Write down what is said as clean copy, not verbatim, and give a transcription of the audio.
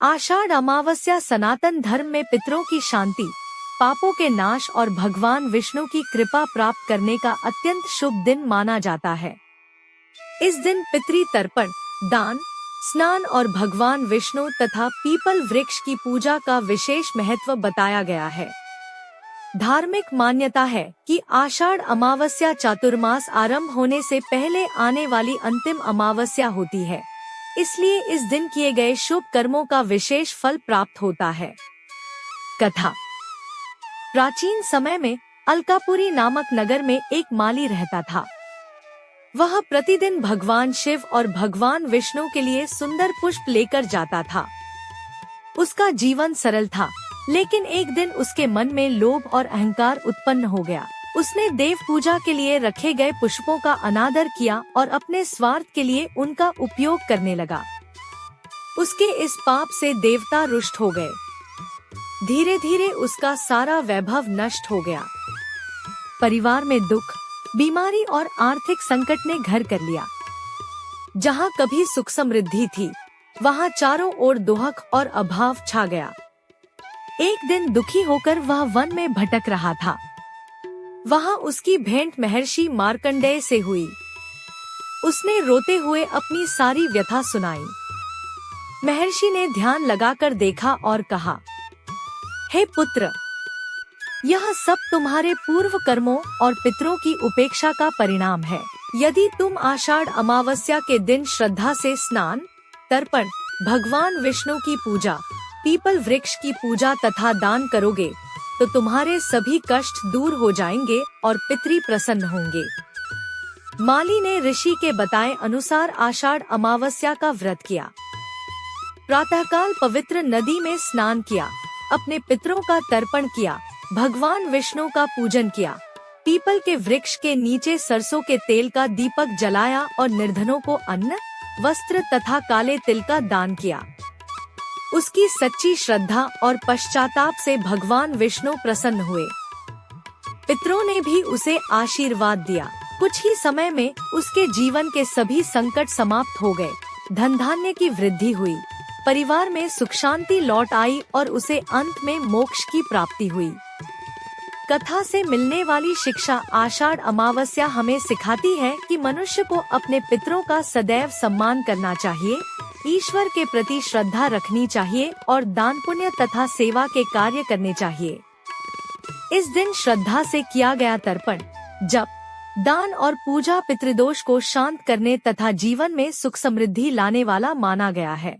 आषाढ़ अमावस्या सनातन धर्म में पितरों की शांति, पापों के नाश और भगवान विष्णु की कृपा प्राप्त करने का अत्यंत शुभ दिन माना जाता है। इस दिन पितृ तर्पण, दान, स्नान और भगवान विष्णु तथा पीपल वृक्ष की पूजा का विशेष महत्व बताया गया है। धार्मिक मान्यता है कि आषाढ़ अमावस्या चातुर्मास आरंभ होने से पहले आने वाली अंतिम अमावस्या होती है, इसलिए इस दिन किए गए शुभ कर्मों का विशेष फल प्राप्त होता है। कथा। प्राचीन समय में अलकापुरी नामक नगर में एक माली रहता था। वह प्रतिदिन भगवान शिव और भगवान विष्णु के लिए सुंदर पुष्प लेकर जाता था। उसका जीवन सरल था, लेकिन एक दिन उसके मन में लोभ और अहंकार उत्पन्न हो गया। उसने देव पूजा के लिए रखे गए पुष्पों का अनादर किया और अपने स्वार्थ के लिए उनका उपयोग करने लगा। उसके इस पाप से देवता रुष्ट हो गए। धीरे धीरे उसका सारा वैभव नष्ट हो गया। परिवार में दुख, बीमारी और आर्थिक संकट ने घर कर लिया। जहाँ कभी सुख समृद्धि थी, वहाँ चारों ओर दुख और अभाव छा गया। एक दिन दुखी होकर वह वन में भटक रहा था। वहाँ उसकी भेंट महर्षि मार्कंडेय से हुई। उसने रोते हुए अपनी सारी व्यथा सुनाई। महर्षि ने ध्यान लगाकर देखा और कहा, हे पुत्र, यह सब तुम्हारे पूर्व कर्मों और पितरों की उपेक्षा का परिणाम है। यदि तुम आषाढ़ अमावस्या के दिन श्रद्धा से स्नान, तर्पण, भगवान विष्णु की पूजा, पीपल वृक्ष की पूजा तथा दान करोगे तो तुम्हारे सभी कष्ट दूर हो जाएंगे और पितृ प्रसन्न होंगे। माली ने ऋषि के बताए अनुसार आषाढ़ अमावस्या का व्रत किया। प्रातःकाल पवित्र नदी में स्नान किया, अपने पितरों का तर्पण किया, भगवान विष्णु का पूजन किया, पीपल के वृक्ष के नीचे सरसों के तेल का दीपक जलाया और निर्धनों को अन्न, वस्त्र तथा काले तिल का दान किया। उसकी सच्ची श्रद्धा और पश्चाताप से भगवान विष्णु प्रसन्न हुए। पितरों ने भी उसे आशीर्वाद दिया। कुछ ही समय में उसके जीवन के सभी संकट समाप्त हो गए। धन धान्य की वृद्धि हुई, परिवार में सुख शांति लौट आई और उसे अंत में मोक्ष की प्राप्ति हुई। कथा से मिलने वाली शिक्षा। आषाढ़ अमावस्या हमें सिखाती है कि मनुष्य को अपने पितरों का सदैव सम्मान करना चाहिए, ईश्वर के प्रति श्रद्धा रखनी चाहिए और दान पुण्य तथा सेवा के कार्य करने चाहिए। इस दिन श्रद्धा से किया गया तर्पण, जप, दान और पूजा पितृदोष को शांत करने तथा जीवन में सुख समृद्धि लाने वाला माना गया है।